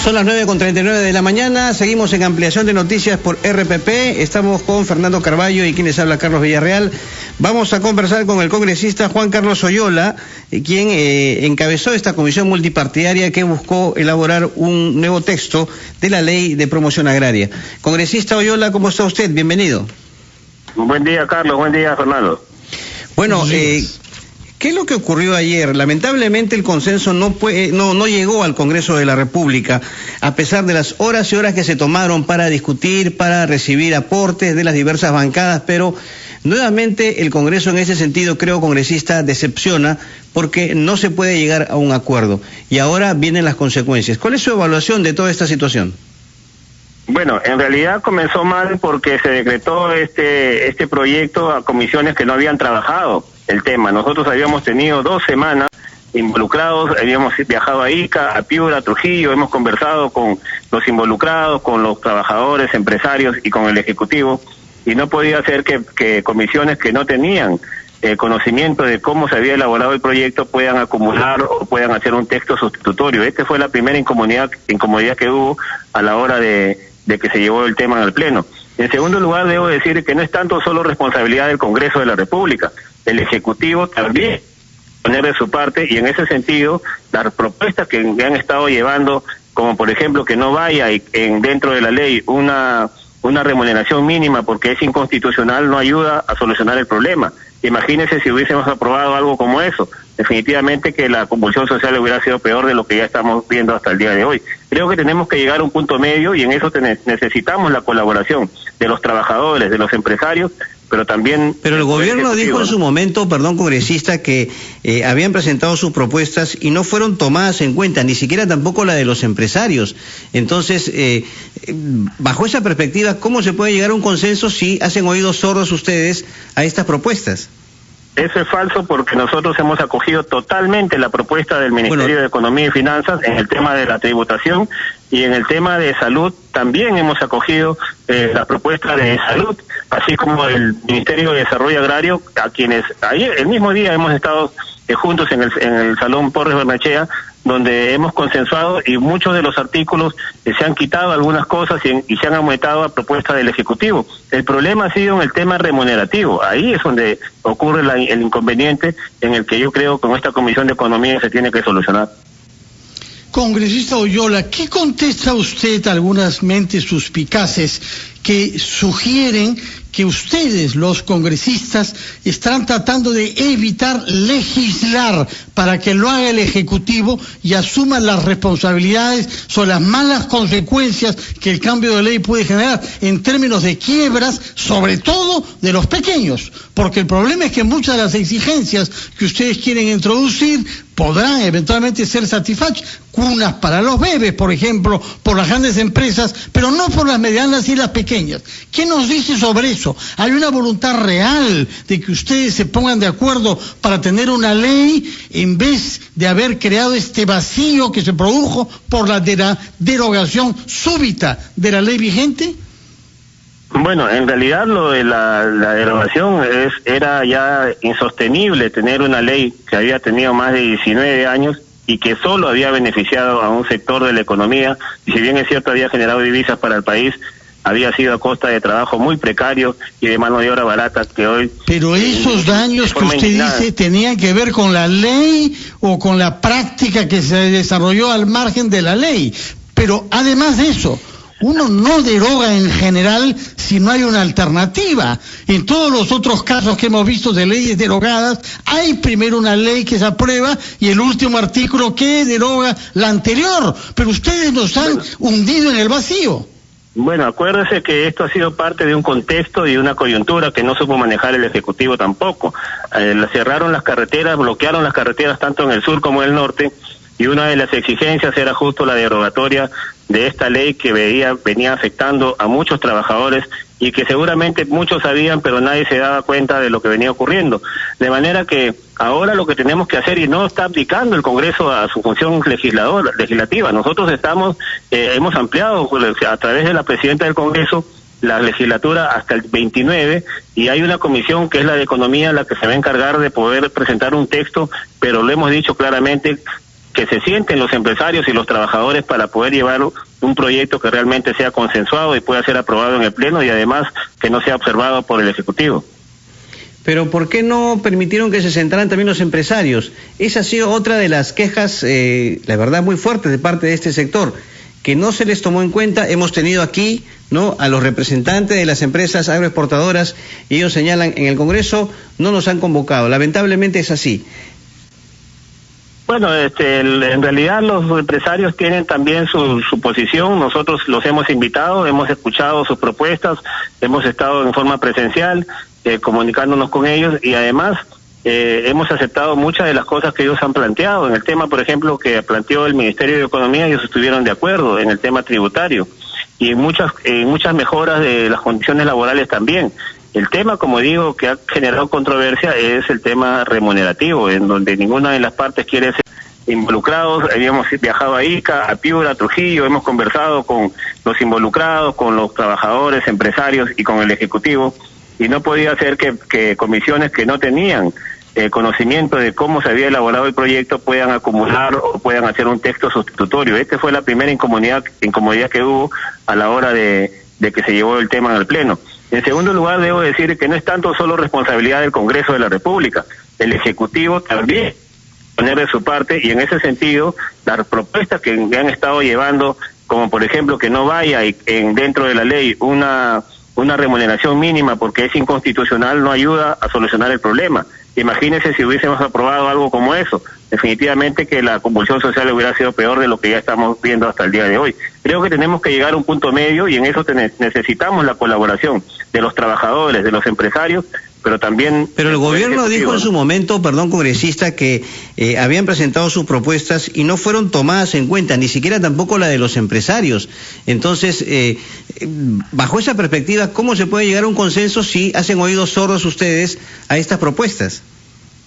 Son las 9:39 de la mañana, seguimos en ampliación de noticias por RPP, estamos con Fernando Carballo y quien les habla, Carlos Villarreal. Vamos a conversar con el congresista Juan Carlos Oyola, quien encabezó esta comisión multipartidaria que buscó elaborar un nuevo texto de la ley de promoción agraria. Congresista Oyola, ¿cómo está usted? Bienvenido. Buen día, Carlos, buen día, Fernando. Bueno, ¿qué es lo que ocurrió ayer? Lamentablemente el consenso no llegó al Congreso de la República, a pesar de las horas y horas que se tomaron para discutir, para recibir aportes de las diversas bancadas, pero nuevamente el Congreso en ese sentido, creo, congresista, decepciona porque no se puede llegar a un acuerdo. Y ahora vienen las consecuencias. ¿Cuál es su evaluación de toda esta situación? Bueno, en realidad comenzó mal porque se decretó este proyecto a comisiones que no habían trabajado el tema. Nosotros habíamos tenido 2 semanas involucrados, habíamos viajado a Ica, a Piura, a Trujillo, hemos conversado con los involucrados, con los trabajadores, empresarios y con el Ejecutivo, y no podía ser que comisiones que no tenían conocimiento de cómo se había elaborado el proyecto puedan acumular o puedan hacer un texto sustitutorio. Esta fue la primera incomodidad que hubo a la hora de que se llevó el tema al Pleno. En segundo lugar, debo decir que no es tanto solo responsabilidad del Congreso de la República, el Ejecutivo también poner de su parte, y en ese sentido, las propuestas que han estado llevando, como por ejemplo que no vaya dentro de la ley una remuneración mínima porque es inconstitucional, no ayuda a solucionar el problema. Imagínense si hubiésemos aprobado algo como eso. Definitivamente que la convulsión social hubiera sido peor de lo que ya estamos viendo hasta el día de hoy. Creo que tenemos que llegar a un punto medio y en eso necesitamos la colaboración de los trabajadores, de los empresarios, pero también... Pero el gobierno dijo en su momento, perdón, congresista, que habían presentado sus propuestas y no fueron tomadas en cuenta, ni siquiera tampoco la de los empresarios. Entonces, bajo esa perspectiva, ¿cómo se puede llegar a un consenso si hacen oídos sordos ustedes a estas propuestas? Eso es falso porque nosotros hemos acogido totalmente la propuesta del Ministerio de Economía y Finanzas en el tema de la tributación, y en el tema de salud también hemos acogido la propuesta de salud, así como el Ministerio de Desarrollo Agrario, a quienes ayer, el mismo día, hemos estado juntos en el Salón Porres Barnechea, donde hemos consensuado y muchos de los artículos se han quitado algunas cosas y se han aumentado a propuesta del Ejecutivo. El problema ha sido en el tema remunerativo. Ahí es donde ocurre el inconveniente en el que yo creo que con esta Comisión de Economía se tiene que solucionar. Congresista Oyola, ¿qué contesta usted a algunas mentes suspicaces que sugieren que ustedes, los congresistas, están tratando de evitar legislar para que lo haga el Ejecutivo y asuman las responsabilidades sobre las malas consecuencias que el cambio de ley puede generar en términos de quiebras, sobre todo de los pequeños? Porque el problema es que muchas de las exigencias que ustedes quieren introducir podrán eventualmente ser satisfechas. Cunas para los bebés, por ejemplo, por las grandes empresas, pero no por las medianas y las pequeñas. ¿Qué nos dice sobre eso? ¿Hay una voluntad real de que ustedes se pongan de acuerdo para tener una ley en vez de haber creado este vacío que se produjo por la derogación súbita de la ley vigente? Bueno, en realidad lo de la derogación era ya insostenible tener una ley que había tenido más de 19 años y que solo había beneficiado a un sector de la economía, y si bien es cierto había generado divisas para el país, había sido a costa de trabajo muy precario y de mano de obra barata que hoy... Pero esos daños que usted dice tenían que ver con la ley o con la práctica que se desarrolló al margen de la ley. Pero además de eso, uno no deroga en general si no hay una alternativa. En todos los otros casos que hemos visto de leyes derogadas, hay primero una ley que se aprueba y el último artículo que deroga la anterior. Pero ustedes nos han hundido en el vacío. Bueno, acuérdese que esto ha sido parte de un contexto y una coyuntura que no supo manejar el Ejecutivo tampoco. Cerraron las carreteras, bloquearon las carreteras tanto en el sur como en el norte, y una de las exigencias era justo la derogatoria de esta ley que venía afectando a muchos trabajadores y que seguramente muchos sabían, pero nadie se daba cuenta de lo que venía ocurriendo. De manera que ahora lo que tenemos que hacer, y no está aplicando el Congreso a su función legislativa, nosotros hemos ampliado a través de la presidenta del Congreso la legislatura hasta el 29, y hay una comisión que es la de Economía la que se va a encargar de poder presentar un texto, pero lo hemos dicho claramente, que se sienten los empresarios y los trabajadores para poder llevar un proyecto que realmente sea consensuado y pueda ser aprobado en el Pleno y además que no sea observado por el Ejecutivo. Pero ¿por qué no permitieron que se sentaran también los empresarios? Esa ha sido otra de las quejas, la verdad, muy fuertes de parte de este sector, que no se les tomó en cuenta. Hemos tenido aquí, ¿no?, a los representantes de las empresas agroexportadoras y ellos señalan, en el Congreso no nos han convocado. Lamentablemente es así. Bueno, en realidad los empresarios tienen también su posición. Nosotros los hemos invitado, hemos escuchado sus propuestas, hemos estado en forma presencial comunicándonos con ellos y además hemos aceptado muchas de las cosas que ellos han planteado. En el tema, por ejemplo, que planteó el Ministerio de Economía, ellos estuvieron de acuerdo en el tema tributario y en muchas mejoras de las condiciones laborales también. El tema, como digo, que ha generado controversia es el tema remunerativo, en donde ninguna de las partes quiere ser involucrados. Habíamos viajado a Ica, a Piura, a Trujillo, hemos conversado con los involucrados, con los trabajadores, empresarios y con el Ejecutivo, y no podía ser que comisiones que no tenían conocimiento de cómo se había elaborado el proyecto puedan acumular o puedan hacer un texto sustitutorio. Esta fue la primera incomodidad que hubo a la hora de que se llevó el tema al Pleno. En segundo lugar, debo decir que no es tanto solo responsabilidad del Congreso de la República, el Ejecutivo también poner de su parte, y en ese sentido, las propuestas que han estado llevando, como por ejemplo que no vaya dentro de la ley una remuneración mínima porque es inconstitucional, no ayuda a solucionar el problema. Imagínense si hubiésemos aprobado algo como eso. Definitivamente que la convulsión social hubiera sido peor de lo que ya estamos viendo hasta el día de hoy. Creo que tenemos que llegar a un punto medio y en eso necesitamos la colaboración de los trabajadores, de los empresarios, pero también... Pero el gobierno dijo en su momento, perdón, congresista, que habían presentado sus propuestas y no fueron tomadas en cuenta, ni siquiera tampoco la de los empresarios. Entonces, bajo esa perspectiva, ¿cómo se puede llegar a un consenso si hacen oídos sordos ustedes a estas propuestas?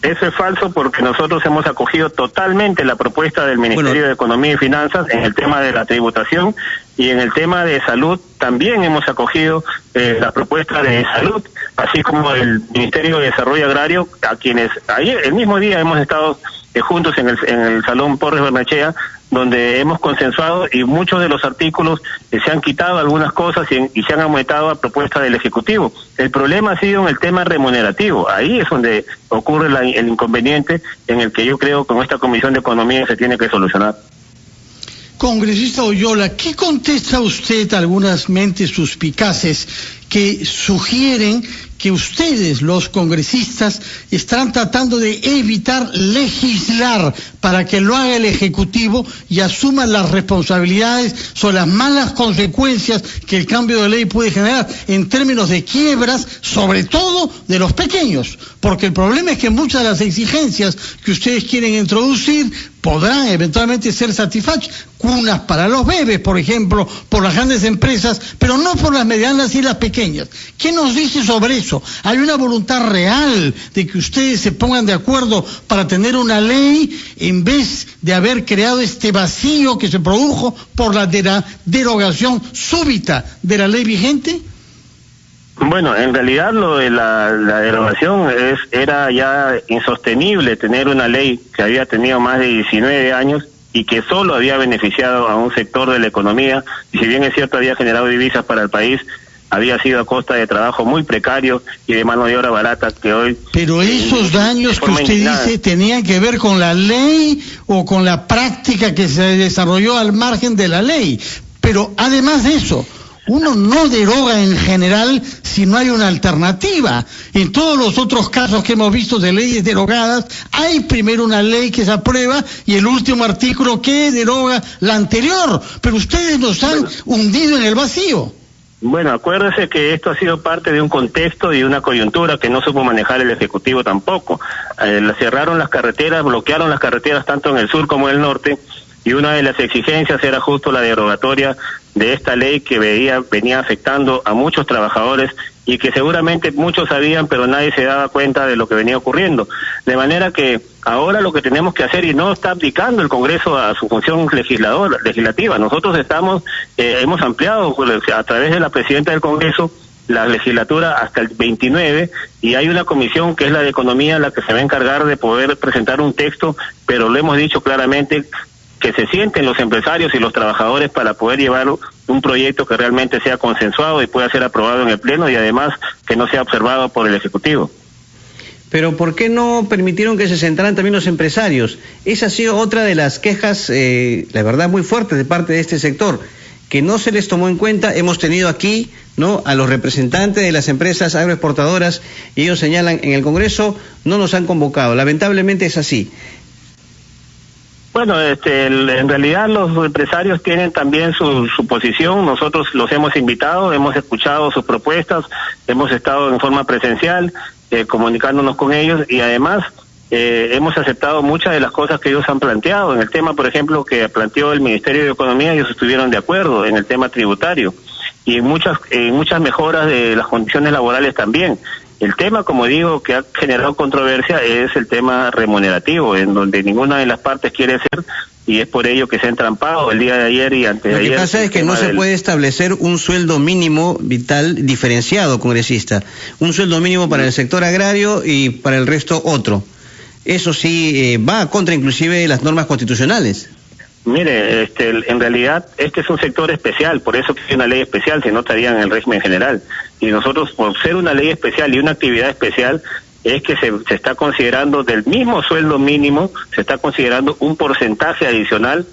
Eso es falso porque nosotros hemos acogido totalmente la propuesta del Ministerio de Economía y Finanzas en el tema de la tributación y en el tema de salud también hemos acogido la propuesta de salud, así como el Ministerio de Desarrollo Agrario, a quienes ayer, el mismo día, hemos estado juntos en el Salón Porres Barnechea, donde hemos consensuado y muchos de los artículos se han quitado algunas cosas y se han aumentado a propuesta del Ejecutivo. El problema ha sido en el tema remunerativo. Ahí es donde ocurre el inconveniente en el que yo creo que con esta Comisión de Economía se tiene que solucionar. Congresista Oyola, ¿qué contesta usted a algunas mentes suspicaces que sugieren que ustedes, los congresistas, están tratando de evitar legislar para que lo haga el Ejecutivo y asuman las responsabilidades sobre las malas consecuencias que el cambio de ley puede generar en términos de quiebras, sobre todo de los pequeños? Porque el problema es que muchas de las exigencias que ustedes quieren introducir podrán eventualmente ser satisfechas. Cunas para los bebés, por ejemplo, por las grandes empresas, pero no por las medianas y las pequeñas. ¿Qué nos dice sobre eso? ¿Hay una voluntad real de que ustedes se pongan de acuerdo para tener una ley en vez de haber creado este vacío que se produjo por la derogación súbita de la ley vigente? Bueno, en realidad lo de la derogación era ya insostenible tener una ley que había tenido más de 19 años y que solo había beneficiado a un sector de la economía, y si bien es cierto había generado divisas para el país, había sido a costa de trabajo muy precario y de mano de obra barata que hoy... Pero esos daños que usted dice tenían que ver con la ley o con la práctica que se desarrolló al margen de la ley. Pero además de eso, uno no deroga en general si no hay una alternativa. En todos los otros casos que hemos visto de leyes derogadas, hay primero una ley que se aprueba y el último artículo que deroga la anterior. Pero ustedes nos han hundido en el vacío. Bueno, acuérdese que esto ha sido parte de un contexto y de una coyuntura que no supo manejar el Ejecutivo tampoco. Cerraron las carreteras, bloquearon las carreteras tanto en el sur como en el norte, y una de las exigencias era justo la derogatoria de esta ley que venía afectando a muchos trabajadores y que seguramente muchos sabían, pero nadie se daba cuenta de lo que venía ocurriendo. De manera que ahora lo que tenemos que hacer, y no está aplicando el Congreso a su función legislativa, nosotros hemos ampliado a través de la presidenta del Congreso la legislatura hasta el 29, y hay una comisión que es la de Economía la que se va a encargar de poder presentar un texto, pero lo hemos dicho claramente, que se sienten los empresarios y los trabajadores para poder llevar un proyecto que realmente sea consensuado y pueda ser aprobado en el Pleno, y además que no sea observado por el Ejecutivo. Pero ¿por qué no permitieron que se sentaran también los empresarios? Esa ha sido otra de las quejas, la verdad, muy fuertes de parte de este sector, que no se les tomó en cuenta. Hemos tenido aquí, ¿no?, a los representantes de las empresas agroexportadoras, y ellos señalan, en el Congreso no nos han convocado. Lamentablemente es así. Bueno, en realidad los empresarios tienen también su posición. Nosotros los hemos invitado, hemos escuchado sus propuestas, hemos estado en forma presencial comunicándonos con ellos, y además hemos aceptado muchas de las cosas que ellos han planteado. En el tema, por ejemplo, que planteó el Ministerio de Economía, ellos estuvieron de acuerdo en el tema tributario, y en muchas mejoras de las condiciones laborales también. El tema, como digo, que ha generado controversia es el tema remunerativo, en donde ninguna de las partes quiere ser, y es por ello que se ha entrampado el día de ayer y antes de ayer. Lo que pasa es que no se puede establecer un sueldo mínimo vital diferenciado, congresista. Un sueldo mínimo para el sector agrario y para el resto otro. Eso sí va contra inclusive las normas constitucionales. Mire, en realidad este es un sector especial, por eso que es una ley especial, si no estarían en el régimen general. Y nosotros, por ser una ley especial y una actividad especial, es que se está considerando del mismo sueldo mínimo, se está considerando un porcentaje adicional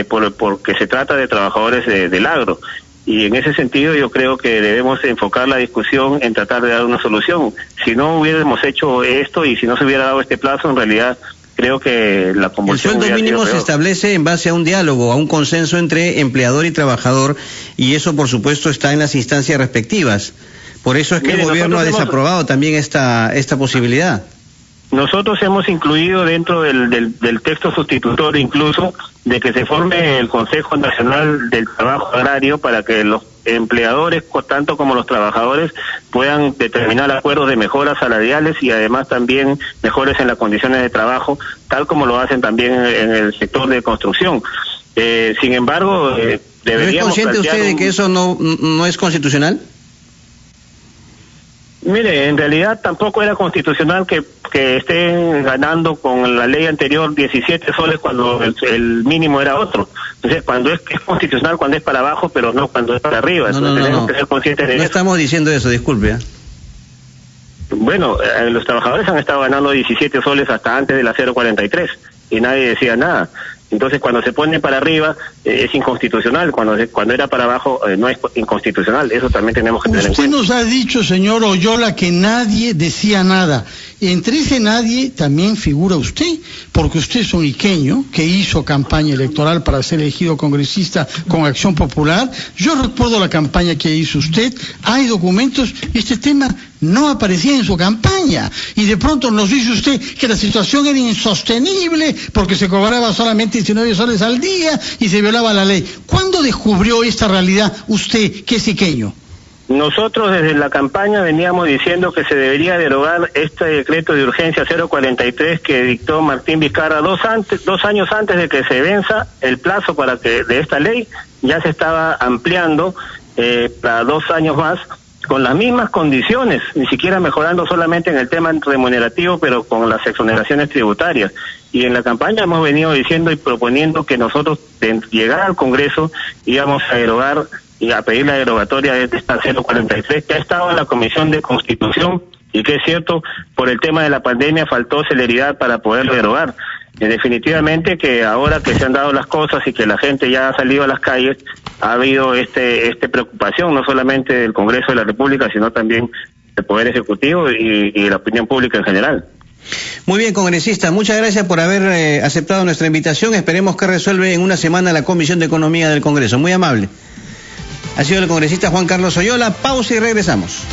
porque se trata de trabajadores del agro. Y en ese sentido yo creo que debemos enfocar la discusión en tratar de dar una solución. Si no hubiéramos hecho esto y si no se hubiera dado este plazo, en realidad creo que la convulsión. El sueldo mínimo se establece en base a un diálogo, a un consenso entre empleador y trabajador, y eso por supuesto está en las instancias respectivas. Por eso es que el gobierno ha desaprobado también esta posibilidad. Nosotros hemos incluido dentro del texto sustitutorio incluso de que se forme el Consejo Nacional del Trabajo Agrario para que los empleadores, tanto como los trabajadores, puedan determinar acuerdos de mejoras salariales y además también mejores en las condiciones de trabajo, tal como lo hacen también en el sector de construcción. Sin embargo, deberíamos... ¿Es consciente usted de que eso no es constitucional? Mire, en realidad tampoco era constitucional que estén ganando con la ley anterior 17 soles cuando el mínimo era otro. Entonces, cuando es constitucional cuando es para abajo, pero no cuando es para arriba. Entonces, tenemos que ser conscientes de eso. No estamos diciendo eso, disculpe. Bueno, los trabajadores han estado ganando 17 soles hasta antes de la 0.43 y nadie decía nada. Entonces, cuando se pone para arriba es inconstitucional, cuando era para abajo no es inconstitucional. Eso también tenemos que tener en cuenta. Usted nos ha dicho, señor Oyola, que nadie decía nada. Entre ese nadie también figura usted, porque usted es un iqueño que hizo campaña electoral para ser elegido congresista con Acción Popular. Yo recuerdo la campaña que hizo usted, hay documentos, y este tema no aparecía en su campaña. Y de pronto nos dice usted que la situación era insostenible porque se cobraba solamente 19 soles al día y se violaba la ley. ¿Cuándo descubrió esta realidad usted, que es iqueño? Nosotros desde la campaña veníamos diciendo que se debería derogar este decreto de urgencia 043 que dictó Martín Vizcarra 2 años antes de que se venza el plazo para que de esta ley. Ya se estaba ampliando para 2 años más con las mismas condiciones, ni siquiera mejorando solamente en el tema remunerativo, pero con las exoneraciones tributarias. Y en la campaña hemos venido diciendo y proponiendo que nosotros, de llegar al Congreso, íbamos a derogar y a pedir la derogatoria de esta 043, que ha estado en la Comisión de Constitución, y que es cierto, por el tema de la pandemia faltó celeridad para poderlo derogar. Definitivamente que ahora que se han dado las cosas y que la gente ya ha salido a las calles, ha habido preocupación no solamente del Congreso de la República, sino también del Poder Ejecutivo y la opinión pública en general. Muy bien, congresista, muchas gracias por haber aceptado nuestra invitación. Esperemos que resuelve en una semana la Comisión de Economía del Congreso. Muy amable. Ha sido el congresista Juan Carlos Oyola. Pausa y regresamos.